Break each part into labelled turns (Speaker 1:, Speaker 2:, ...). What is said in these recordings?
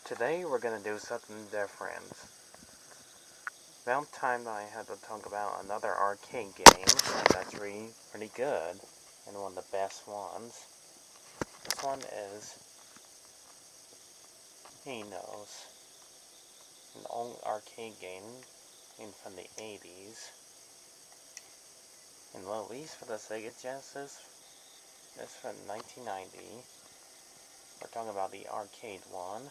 Speaker 1: Today we're gonna do something different. About time I had to talk about another arcade game that's really pretty good and one of the best ones. This one is phelios, an old arcade game from the 80s, and released for the Sega Genesis. It's from 1990. We're talking about the arcade one.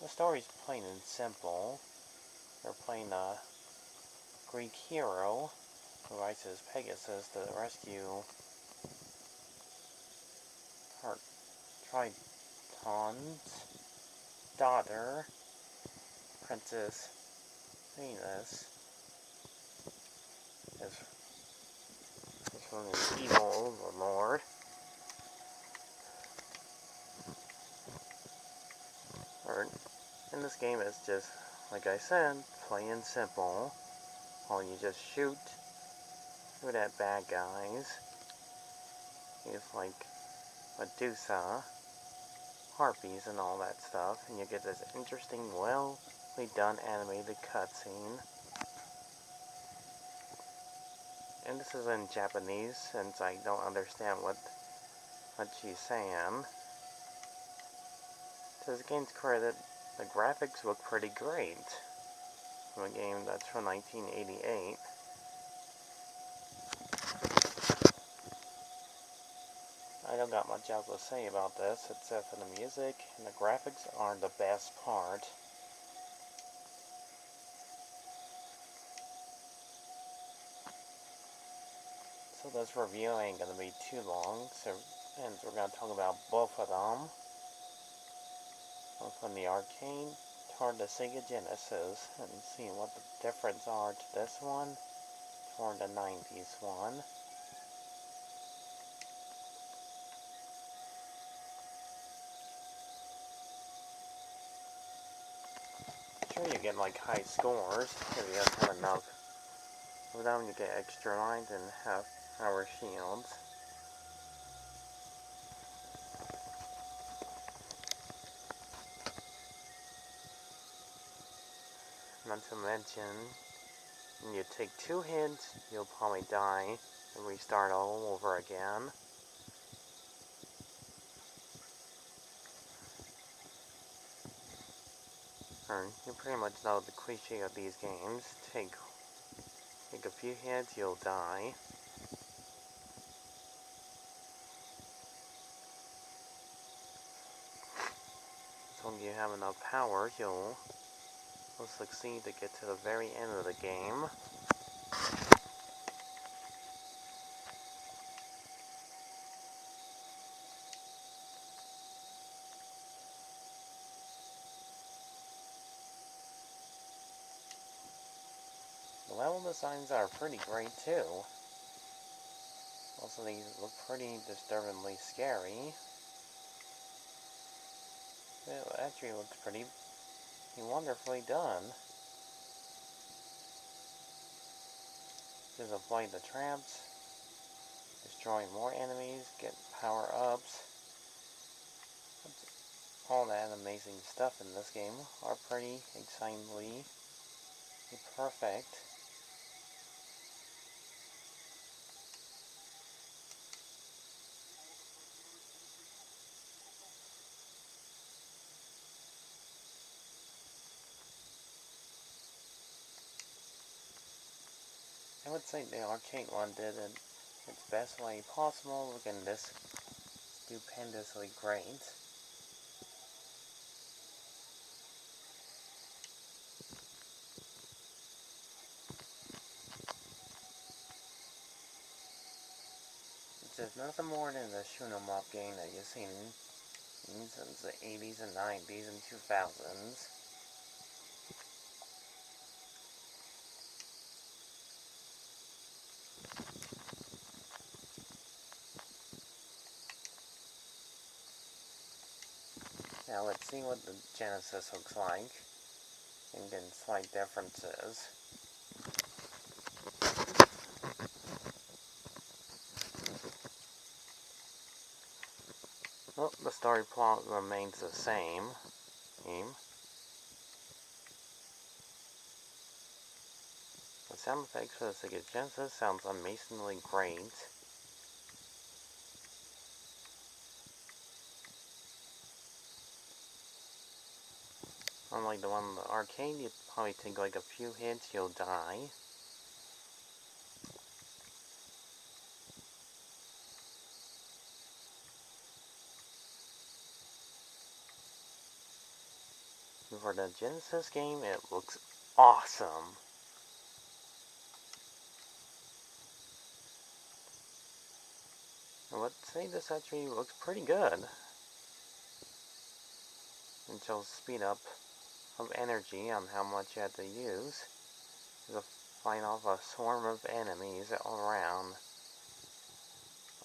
Speaker 1: The story's plain and simple. We're playing a Greek hero who rides his Pegasus to rescue her Triton's daughter, Princess Venus, is from an evil overlord. In this game, it's just, like I said, plain and simple. All you just shoot at bad guys. It's like Medusa, harpies, and all that stuff, and you get this interesting, well done animated cutscene. And this is in Japanese, since I don't understand what she's saying. To this game's credit, the graphics look pretty great from a game that's from 1988. I don't got much else to say about this except for the music, and the graphics are the best part. So this review ain't gonna be too long, and we're gonna talk about both of them. One from the arcade toward the Sega Genesis, and see what the difference are to this one toward the 90s one. Sure, you get like high scores if you guys have enough. With them, you get extra lines and half-hour shields. Not to mention, when you take 2 hits, you'll probably die and restart all over again. You pretty much know the cliche of these games. Take a few hits, you'll die. So when you have enough power, you'll succeed to get to the very end of the game. The level designs are pretty great too. Also, these look pretty disturbingly scary. It actually looks pretty wonderfully done. Just avoid the traps, destroy more enemies, get power-ups. All that amazing stuff in this game are pretty excitingly perfect. I would say the arcade one did it its best way possible, looking this stupendously great. It's just nothing more than the shoot 'em up game that you've seen since the 80s and 90s and 2000s. Now let's see what the Genesis looks like, and get slight differences. Well, the story plot remains the same. The sound effects for the Sega Genesis sounds amazingly great. Unlike the one in the arcade, you'd probably take like a few hits, you'll die. For the Genesis game, it looks awesome. I would say this actually looks pretty good. It shows speed up of energy on how much you have to use to fight off a swarm of enemies all around.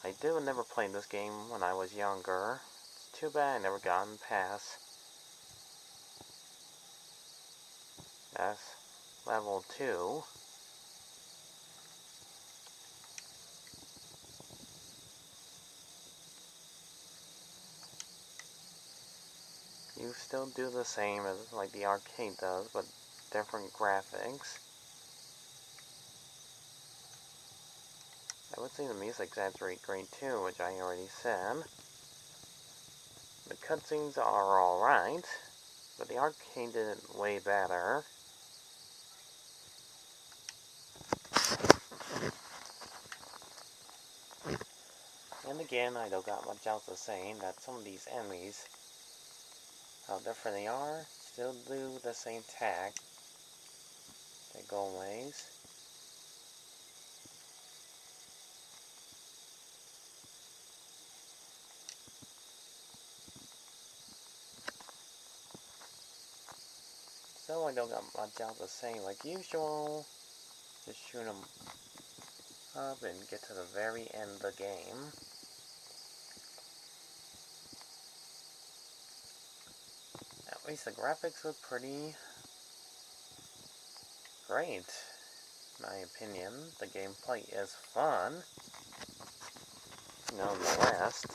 Speaker 1: I did never play this game when I was younger. It's too bad I never gotten past level 2. You still do the same as like the arcade does, but different graphics. I would say the music's actually great too, which I already said. The cutscenes are alright, but the arcade did it way better. And again, I don't got much else to say, that some of these enemies, how different they are, still do the same attack. They go ways. So I don't got much else to say, like usual. Just shoot them up and get to the very end of the game. At least the graphics look pretty great, in my opinion. The gameplay is fun, nonetheless.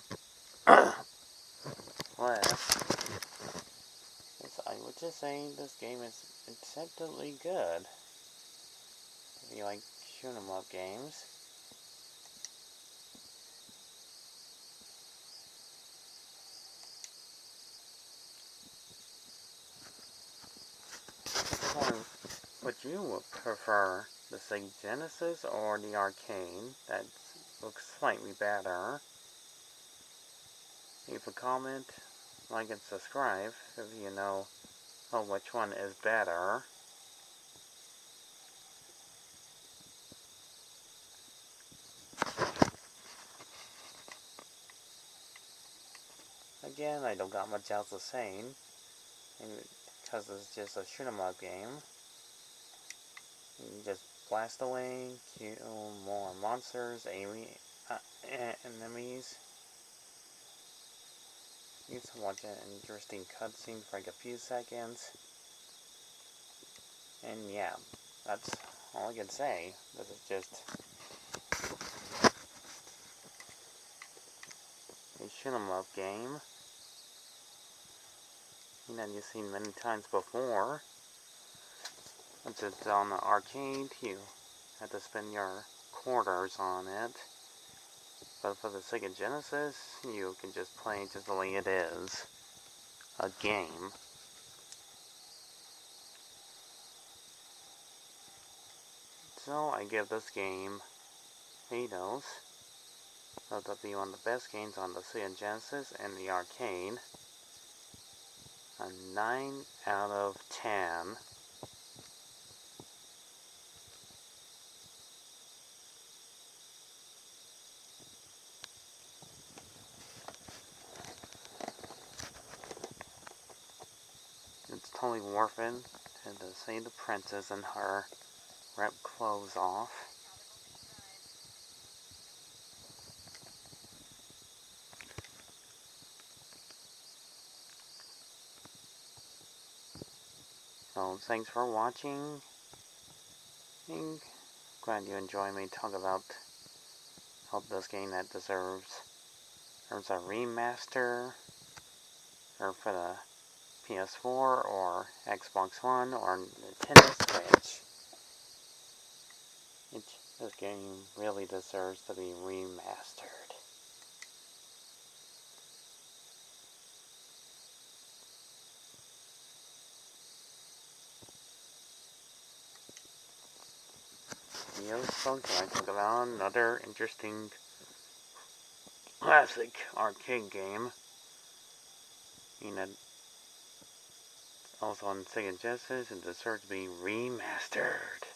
Speaker 1: I would just say this game is acceptably good. If you like shoot 'em up games. Would you prefer the Sega Genesis or the arcade that looks slightly better? Leave a comment, like and subscribe if you know which one is better. Again, I don't got much else to say, because it's just a shoot 'em up game. You just blast away, kill more monsters, enemies. You can watch an interesting cutscene for like a few seconds. And yeah, that's all I can say. This is just a shoot 'em up game that you've seen many times before. Once it's on the arcade, you have to spend your quarters on it. But for the Sega Genesis, you can just play just the way it is. A game. So I give this game phelios. So that'll be one of the best games on the Sega Genesis and the arcade. A 9 out of 10. It's totally worth it to save the princess and her rip clothes off. So thanks for watching. And glad you enjoy me talk about this game that deserves there's a remaster, or for the PS4 or Xbox One or Nintendo Switch. This game really deserves to be remastered. I talk about another interesting classic arcade game. Also on Sega Genesis and deserves to be remastered.